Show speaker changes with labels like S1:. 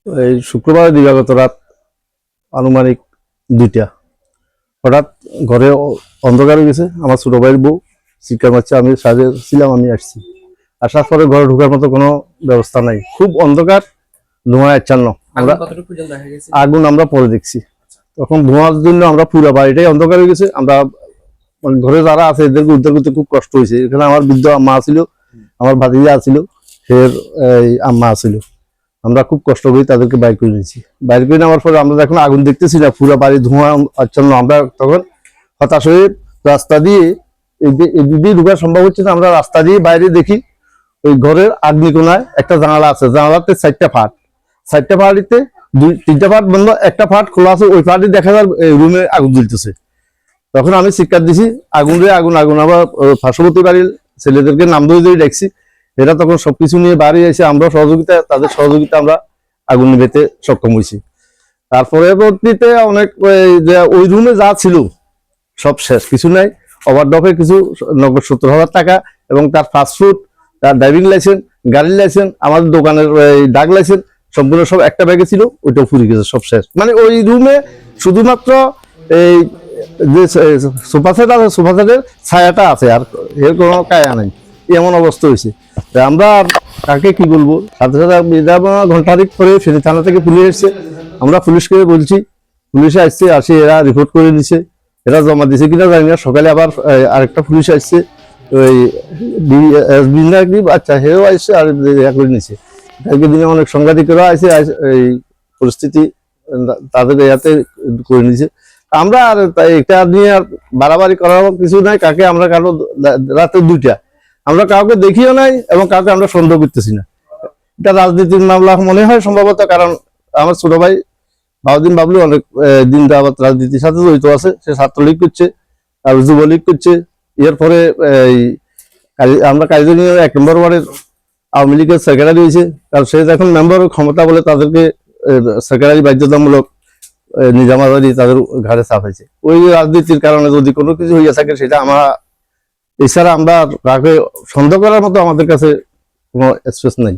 S1: এই শুক্রবার দিবাগত রাত আনুমানিক 2টা হঠাৎ ঘরে অন্ধকার হয়ে গেছে। আমার ছোট ভাইয়ের বউ চিৎকার মারছে, আমি সাজে ছিলাম, আমি আসছি। আসার পরে ঘরে ঢোকার মতো কোনো ব্যবস্থা নাই, খুব অন্ধকার, ধোঁয়া আচ্ছন্ন। আমরা আগুন আমরা পরে দেখছি, তখন ধোঁয়ার জন্য আমরা পুরো বাড়িটাই অন্ধকার হয়ে গেছে। আমরা ঘরে যারা আছে এদেরকে উদ্ধার করতে খুব কষ্ট হয়েছে। এখানে আমার বৃদ্ধ আম্মা ছিল, আমার ভাতিজা ছিল, ফের এই আম্মা ছিল। আমরা খুব কষ্ট করি তাদেরকে বাইর করে নিয়েছি। বাইর করে নেওয়ার পরে আমরা যখন আগুন দেখতেছি না, পুরো বাড়ি ধোঁয়া আচ্ছন্ন, আমরা তখন হতাশ হয়ে রাস্তা দিয়ে এদিক দিয়ে ঢোকা সম্ভব হচ্ছে না। আমরা রাস্তা দিয়ে বাইরে দেখি ওই ঘরের আগ্নিকোণায় একটা জানালা আছে, জানালাতে 4টা ফাট, 4টা ফাটিতে 3টা ফাট বন্ধ, একটা ফাট খোলা আছে। ওই ফাটে দেখা যায় রুমে আগুন জ্বলতেছে। তখন আমি চিৎকার দিছি, আগুন রে আগুন আগুন। আবার পার্শ্ববর্তী বাড়ির ছেলেদেরকে নাম ধরে ডাকছি, এরা তখন সবকিছু নিয়ে বাড়ি এসে আমরা সহযোগিতা, তাদের সহযোগিতা আমরা আগুন নিভাতে সক্ষম হয়েছি। তারপরে পরবর্তীতে অনেক ওই রুমে যা ছিল সব শেষ, কিছু নাই। ওভারড্রপে কিছু নগদ 70,000 টাকা এবং তার ফাস্টফুড, তার ড্রাইভিং লাইসেন্স, গাড়ির লাইসেন্স, আমাদের দোকানের ডাক লাইসেন্স সম্পূর্ণ সব একটা ব্যাগে ছিল, ওইটাও ফুরে গেছে, সব শেষ। মানে ওই রুমে শুধুমাত্র এই যে সোফা সেট আছে, সোফা সেটের ছায়াটা আছে, আর এর কোনো কায়া নাই, এমন অবস্থা হয়েছে। আমরা কাকে কি বলবো, সাথে সাথে ঘন্টাধিক পরে ফেনী থানা থেকে পুলিশ এসছে। আমরা পুলিশকে বলছি, পুলিশে আসছে, আসে এরা রিপোর্ট করে দিছে। এরা জমা দিছে কিনা জানি না। সকালে আবার আরেকটা পুলিশ আসছে, ওই আচ্ছা হেও আসছে, আর করে নিছে। কালকে দিনে অনেক সাংবাদিকরা আসে, এই পরিস্থিতি তাদের ইয়াতে করে নিছে। আমরা আর এটা নিয়ে আর বাড়াবাড়ি করার কিছু নাই। কাকে আমরা কারো রাতে 2টা আমরা কাউকে দেখিও নাই এবং কাউকে আমরা সন্দেহ করতেছি না। এটা রাজনীতির মামলা মনে হয় সম্ভবত, কারণ আমার ছোট ভাই বাবুদ্দিন বাবলু অনেক দিন যাবৎ রাজনীতির সাথে জড়িত আছে। সে ছাত্রলীগ করছে আর যুবলীগ করছে। এরপরে আমরা কাইজনীয় 1 নম্বর ওয়ার্ডের আওয়ামী লীগের সেক্রেটারি হয়েছে, কারণ সে যখন মেম্বার ক্ষমতা বলে তাদেরকে সেক্রেটারি বাধ্যতামূলক নিজামাবাদী তাদের ঘাড়ে চাপ হয়েছে। ওই রাজনীতির কারণে যদি কোনো কিছু হইয়া থাকে সেটা আমরা, এছাড়া আমরা কাউকে সন্দেহ করার মতো আমাদের কাছে কোনো স্পেস নেই।